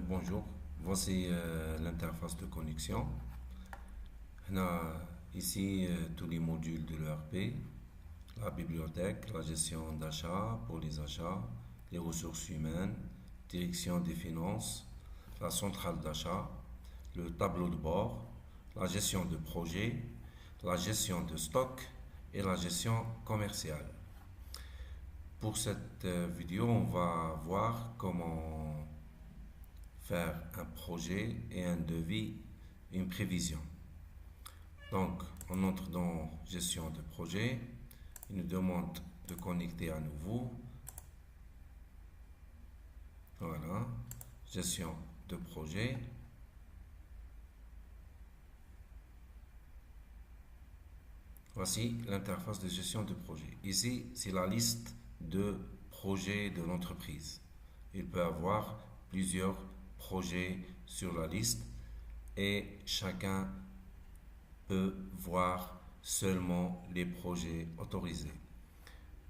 Bonjour, voici l'interface de connexion. On a ici tous les modules de l'ERP, la bibliothèque, la gestion d'achat pour les achats, les ressources humaines, direction des finances, la centrale d'achat, le tableau de bord, la gestion de projet, la gestion de stock et la gestion commerciale. Pour cette vidéo, on va voir comment faire un projet et un devis, une prévision. Donc, on entre dans gestion de projet. Il nous demande de connecter à nouveau. Voilà, gestion de projet. Voici l'interface de gestion de projet. Ici, c'est la liste de projets de l'entreprise. Il peut avoir plusieurs projets sur la liste et chacun peut voir seulement les projets autorisés.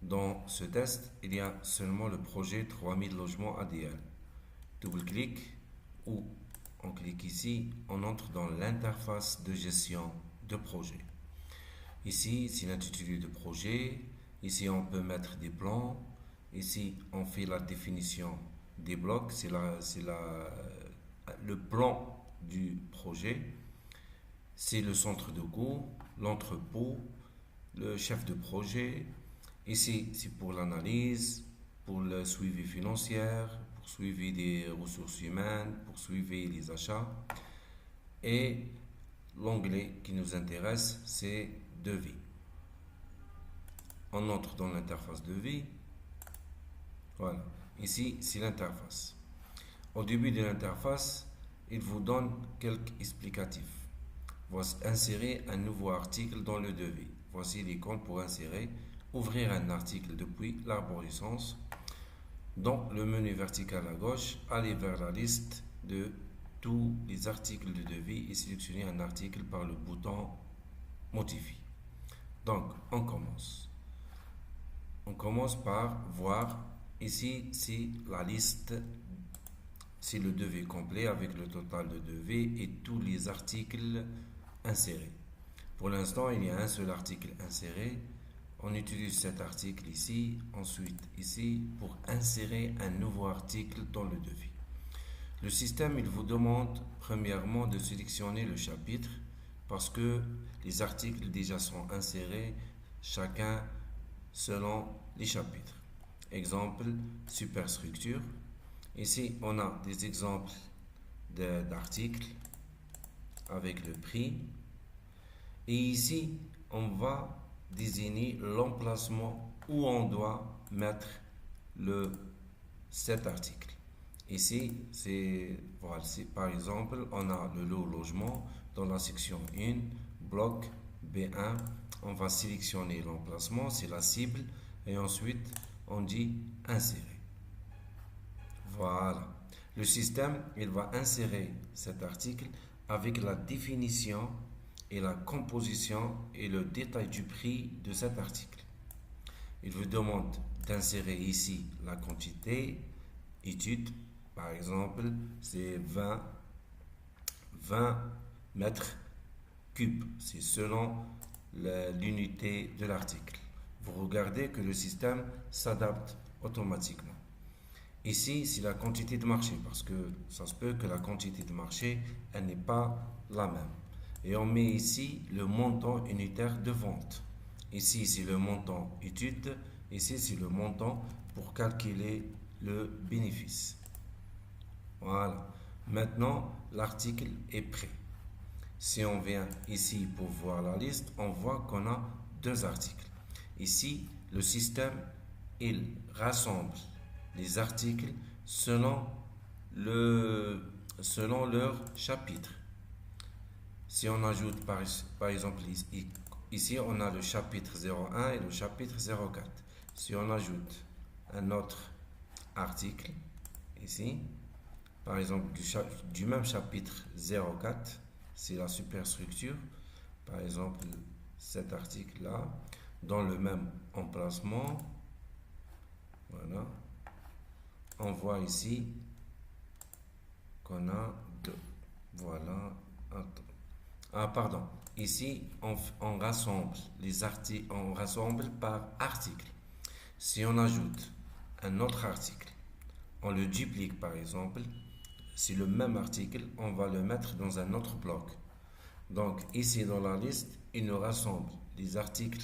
Dans ce test, il y a seulement le projet 3000 logements ADL. Double-clic ou on clique ici, on entre dans l'interface de gestion de projet. Ici, c'est l'intitulé de projet. Ici, on peut mettre des plans. Ici, on fait la définition des blocs. C'est le plan du projet. C'est le centre de coût, l'entrepôt, le chef de projet. Ici, c'est pour l'analyse, pour le suivi financier, pour suivi des ressources humaines, pour suivi des achats. Et l'onglet qui nous intéresse, c'est devis. On entre dans l'interface devis. Voilà. Ici, c'est l'interface. Au début de l'interface, il vous donne quelques explicatifs. Voici insérer un nouveau article dans le devis. Voici l'icône pour insérer. Ouvrir un article depuis l'arborescence. Dans le menu vertical à gauche, aller vers la liste de tous les articles de devis et sélectionner un article par le bouton Modifie. Donc, on commence. On commence par voir, ici, c'est la liste, c'est le devis complet avec le total de devis et tous les articles insérés. Pour l'instant, il y a un seul article inséré. On utilise cet article ici, ensuite ici, pour insérer un nouveau article dans le devis. Le système, il vous demande premièrement de sélectionner le chapitre parce que les articles déjà sont insérés, chacun selon les chapitres. Exemple, superstructure. Ici, on a des exemples d'articles avec le prix. Et ici, on va désigner l'emplacement où on doit mettre cet article. Ici, voilà, par exemple, on a le lot logement dans la section 1, bloc B1. On va sélectionner l'emplacement, c'est la cible, et ensuite on dit insérer. Voilà. Le système, il va insérer cet article avec la définition et la composition et le détail du prix de cet article. Il vous demande d'insérer ici la quantité, étude, par exemple, c'est 20 mètres cubes. C'est selon l'unité de l'article. Vous regardez que le système s'adapte automatiquement. Ici, c'est la quantité de marché parce que ça se peut que la quantité de marché, elle n'est pas la même. Et on met ici le montant unitaire de vente. Ici, c'est le montant étude. Ici, c'est le montant pour calculer le bénéfice. Voilà. Maintenant, l'article est prêt. Si on vient ici pour voir la liste, on voit qu'on a deux articles. Ici, le système, il rassemble les articles selon leur chapitre. Si on ajoute par exemple ici, on a le chapitre 01 et le chapitre 04. Si on ajoute un autre article ici, par exemple du même chapitre 04, c'est la superstructure, par exemple cet article là, dans le même emplacement, voilà, on voit ici qu'on a 2. Voilà. Attends. Ah, pardon. Ici, on rassemble les articles, on rassemble par article. Si on ajoute un autre article, on le duplique par exemple. Si le même article, on va le mettre dans un autre bloc. Donc ici dans la liste, il nous rassemble les articles.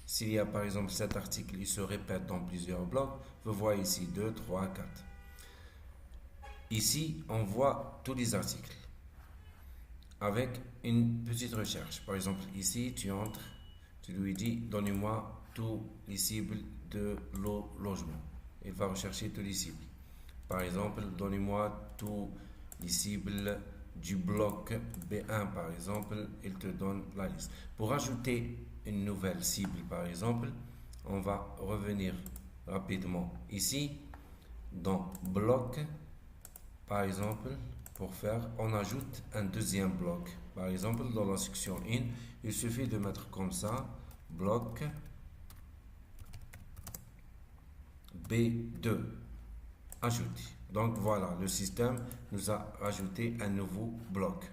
S'il y a par exemple cet article, il se répète dans plusieurs blocs. Vous voyez ici 2, 3, 4. Ici, on voit tous les articles avec une petite recherche. Par exemple, ici, tu entres, tu lui dis, donnez-moi tous les cibles de logement. Il va rechercher tous les cibles. Par exemple, donnez-moi tous les cibles du bloc B1, par exemple, il te donne la liste. Pour ajouter une nouvelle cible, par exemple, on va revenir rapidement ici, dans bloc, par exemple, pour faire, on ajoute un deuxième bloc. Par exemple, dans la section 1, il suffit de mettre comme ça, bloc B2, ajouter. Donc voilà, le système nous a ajouté un nouveau bloc.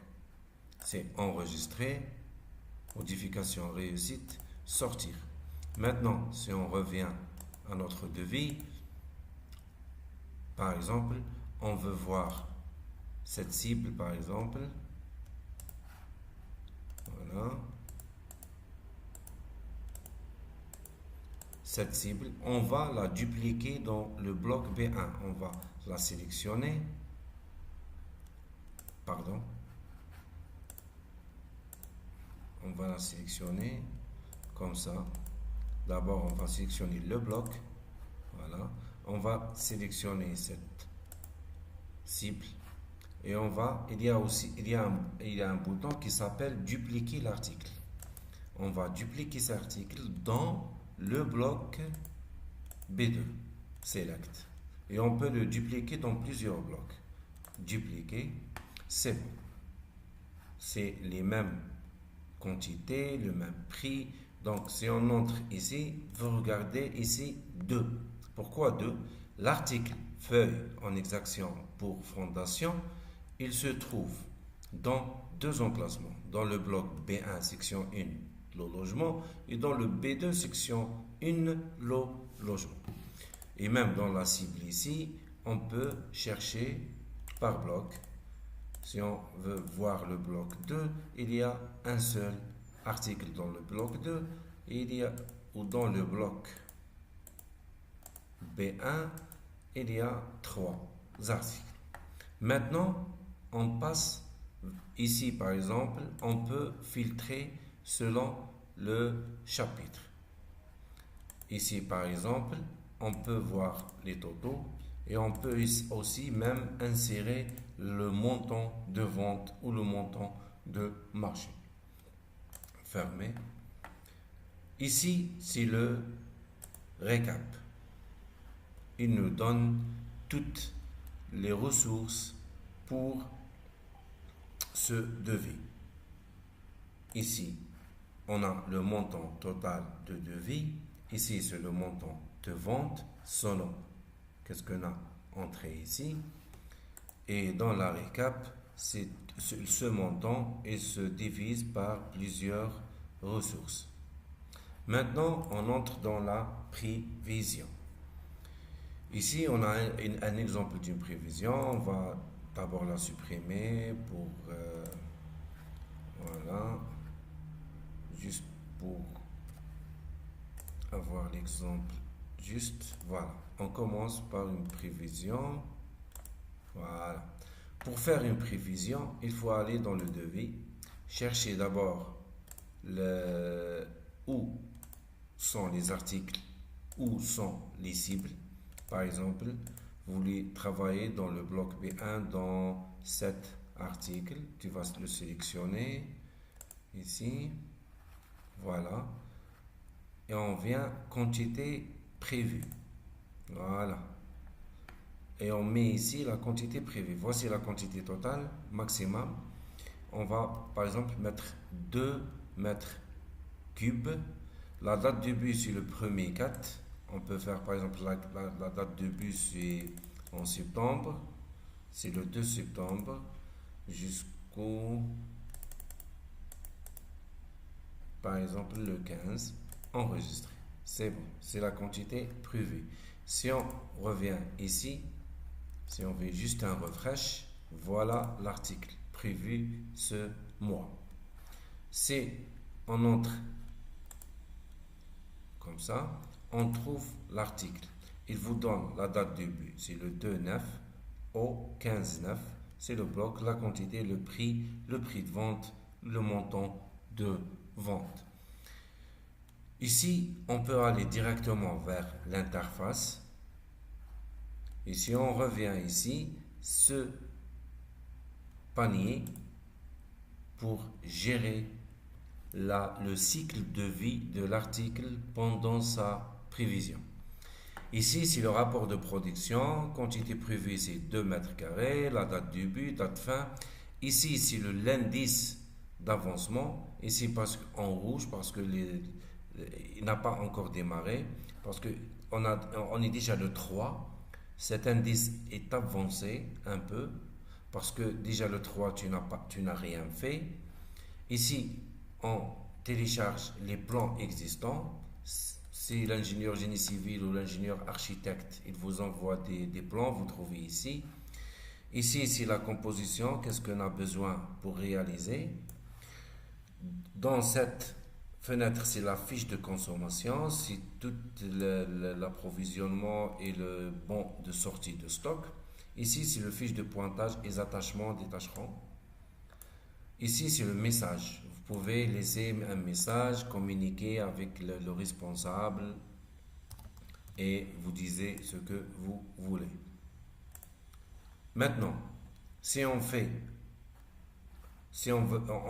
C'est enregistrer, modification réussite, sortir. Maintenant, si on revient à notre devis, par exemple, on veut voir cette cible, par exemple. Voilà. Cette cible, on va la dupliquer dans le bloc B1. On va la sélectionner. Pardon. On va la sélectionner comme ça. D'abord, on va sélectionner le bloc. Voilà. On va sélectionner cette cible. Et on va, il y a un bouton qui s'appelle dupliquer l'article. On va dupliquer cet article dans le bloc B2, select. Et on peut le dupliquer dans plusieurs blocs. Dupliquer, c'est bon. C'est les mêmes quantités, le même prix. Donc, si on entre ici, vous regardez ici 2. Pourquoi 2? L'article feuille en exaction pour fondation, il se trouve dans 2 emplacements. Dans le bloc B1, section 1, le logement, et dans le B2, section 1, le logement. Et même dans la cible ici, on peut chercher par bloc. Si on veut voir le bloc 2, il y a un seul article dans le bloc 2, et ou dans le bloc B1, il y a 3 articles. Maintenant, on passe ici, par exemple, on peut filtrer selon le chapitre. Ici, par exemple, on peut voir les totaux et on peut aussi même insérer le montant de vente ou le montant de marché. Fermé. Ici, c'est le récap. Il nous donne toutes les ressources pour ce devis. Ici, on a le montant total de devis. Ici, c'est le montant de vente selon qu'est-ce qu'on a entré ici. Et dans la récap, c'est ce montant et se divise par plusieurs ressources. Maintenant, on entre dans la prévision. Ici, on a un exemple d'une prévision. On va d'abord la supprimer pour... voilà. Juste pour avoir l'exemple juste. Voilà. On commence par une prévision. Voilà. Pour faire une prévision, il faut aller dans le devis. Chercher d'abord où sont les articles, où sont les cibles. Par exemple, vous voulez travailler dans le bloc B1 dans cet article. Tu vas le sélectionner ici. Voilà. Et on vient quantité prévue. Voilà. Et on met ici la quantité prévue. Voici la quantité totale, maximum. On va, par exemple, mettre 2 mètres cubes. La date de but, c'est le 1er 4. On peut faire, par exemple, la date de but, c'est en septembre. c'est le 2 septembre jusqu'au, par exemple, le 15, enregistré. C'est bon, c'est la quantité prévue. Si on revient ici, si on fait juste un refresh, voilà l'article prévu ce mois. Si on entre comme ça, on trouve l'article. Il vous donne la date du début, c'est le 2-9 au 15-9. C'est le bloc, la quantité, le prix de vente, le montant de vente. Ici, on peut aller directement vers l'interface. Et si on revient ici, ce panier pour gérer le cycle de vie de l'article pendant sa prévision. Ici, c'est le rapport de production. Quantité prévue, c'est 2 mètres carrés. La date du début, date fin. Ici, c'est l'indice d'avancement. Ici, en rouge, parce que il n'a pas encore démarré. Parce qu'on est déjà le 3. Cet indice est avancé un peu. Parce que déjà le 3, tu n'as rien fait. Ici, on télécharge les plans existants. Si l'ingénieur génie civil ou l'ingénieur architecte, il vous envoie des plans, vous trouvez ici. Ici, c'est la composition, qu'est-ce qu'on a besoin pour réaliser. Dans cette fenêtre, c'est la fiche de consommation, c'est tout l'approvisionnement et le bon de sortie de stock. Ici, c'est le fiche de pointage et les attachements des tâcherons. Ici, c'est le message. Vous pouvez laisser un message, communiquer avec le responsable et vous disiez ce que vous voulez. Maintenant, si on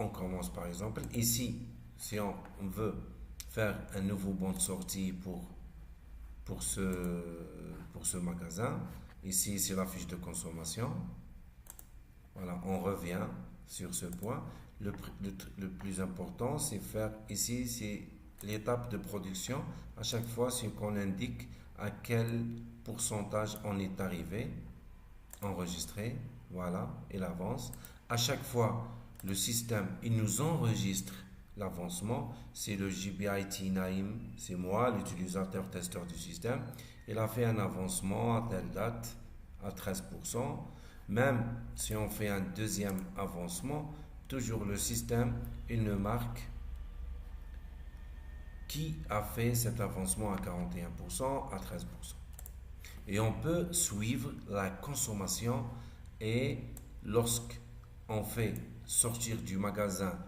commence par exemple, ici, si on veut faire un nouveau bon de sortie pour ce magasin, ici c'est la fiche de consommation. Voilà, on revient sur ce point. Le plus important, c'est faire ici, c'est l'étape de production. À chaque fois, c'est qu'on indique à quel pourcentage on est arrivé, enregistré, voilà, il avance. À chaque fois, le système, il nous enregistre l'avancement. C'est le GBIT Naïm, c'est moi, l'utilisateur testeur du système. Il a fait un avancement à telle date, à 13%. Même si on fait un deuxième avancement, toujours le système, il ne marque qui a fait cet avancement à 41%, à 13%. Et on peut suivre la consommation et lorsqu'on fait sortir du magasin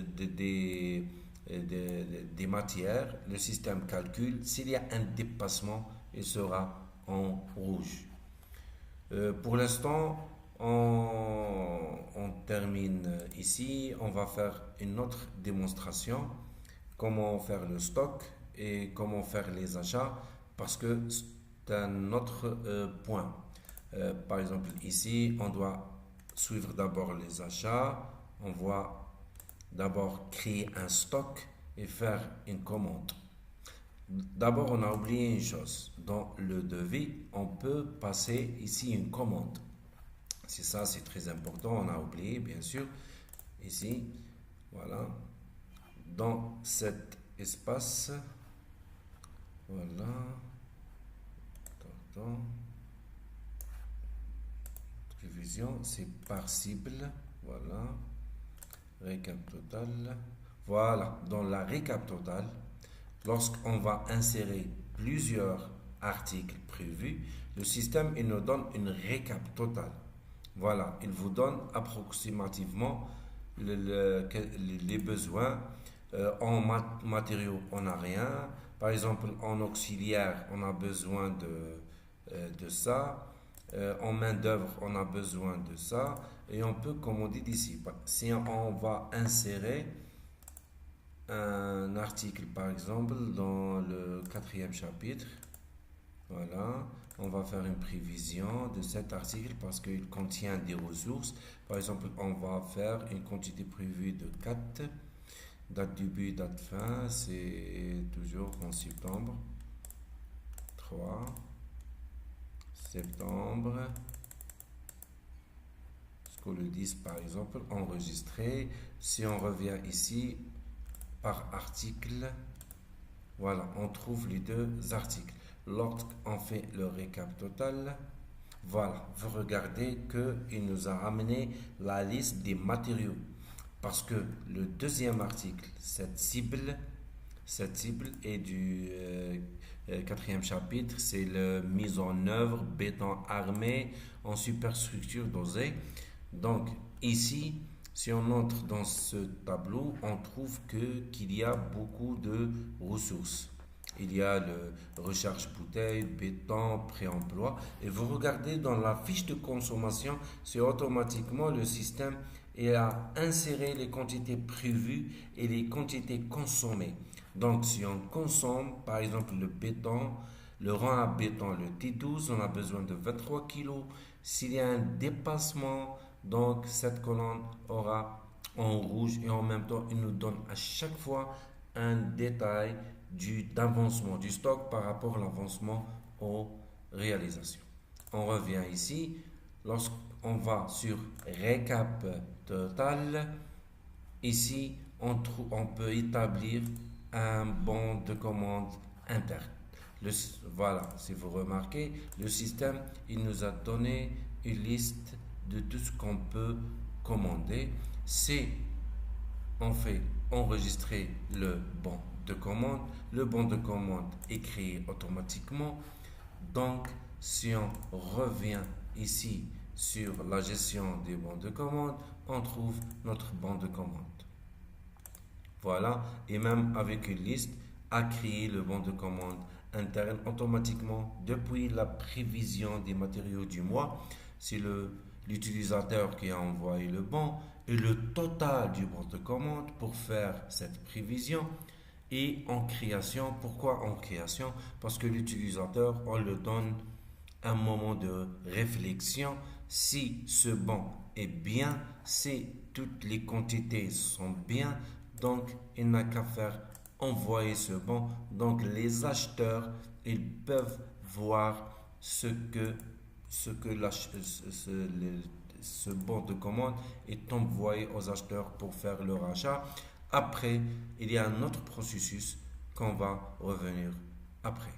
des matières, le système calcule. S'il y a un dépassement, il sera en rouge. Pour l'instant, on termine ici. On va faire une autre démonstration. Comment faire le stock et comment faire les achats. Parce que c'est un autre point. Par exemple, ici, on doit suivre d'abord les achats. On va d'abord créer un stock et faire une commande. D'abord, on a oublié une chose. Dans le devis, on peut passer ici une commande. C'est ça, c'est très important. On a oublié, bien sûr. Ici, voilà. Dans cet espace, voilà. Prévision, c'est par cible. Voilà. Récap total. Voilà. Dans la récap totale, lorsqu'on va insérer plusieurs articles prévus, le système il nous donne une récap totale. Voilà, il vous donne approximativement les besoins. En matériaux, on n'a rien. Par exemple, en auxiliaire, on a besoin de ça. En main-d'œuvre, on a besoin de ça. Et on peut commander d'ici. Si on va insérer un article, par exemple, dans le 4e chapitre, voilà, on va faire une prévision de cet article parce qu'il contient des ressources. Par exemple, on va faire une quantité prévue de 4. Date début, date fin, c'est toujours en septembre. 3 septembre jusqu'au le 10 par exemple, enregistrer. Si on revient ici par article, voilà, on trouve les deux articles. Lorsqu'on fait le récap total, voilà, vous regardez qu'il nous a ramené la liste des matériaux. Parce que le deuxième article, cette cible est du quatrième chapitre, c'est la mise en œuvre béton armé en superstructure dosée. Donc ici, si on entre dans ce tableau, on trouve qu'il y a beaucoup de ressources. Il y a le recharge bouteille, béton, pré-emploi. Et vous regardez dans la fiche de consommation, c'est automatiquement le système et a inséré les quantités prévues et les quantités consommées. Donc, si on consomme, par exemple, le béton, le rang à béton, le T12, on a besoin de 23 kg. S'il y a un dépassement, donc cette colonne aura en rouge et en même temps, il nous donne à chaque fois un détail d'avancement du stock par rapport à l'avancement aux réalisations. On revient ici. Lorsqu'on va sur récap total, ici, on peut établir un bon de commande interne. Voilà, si vous remarquez, le système, il nous a donné une liste de tout ce qu'on peut commander. Si on fait enregistrer le bon de commande, le bon de commande est créé automatiquement. Donc, si on revient ici sur la gestion des bons de commande, on trouve notre bon de commande. Voilà, et même avec une liste, à créer le bon de commande interne automatiquement depuis la prévision des matériaux du mois. C'est l'utilisateur qui a envoyé le bon et le total du bon de commande pour faire cette prévision. Et en création, pourquoi en création? Parce que l'utilisateur, on le donne un moment de réflexion. Si ce bon est bien, si toutes les quantités sont bien, donc il n'a qu'à faire envoyer ce bon. Donc les acheteurs, ils peuvent voir ce bon de commande est envoyé aux acheteurs pour faire leur achat. Après, il y a un autre processus qu'on va revenir après.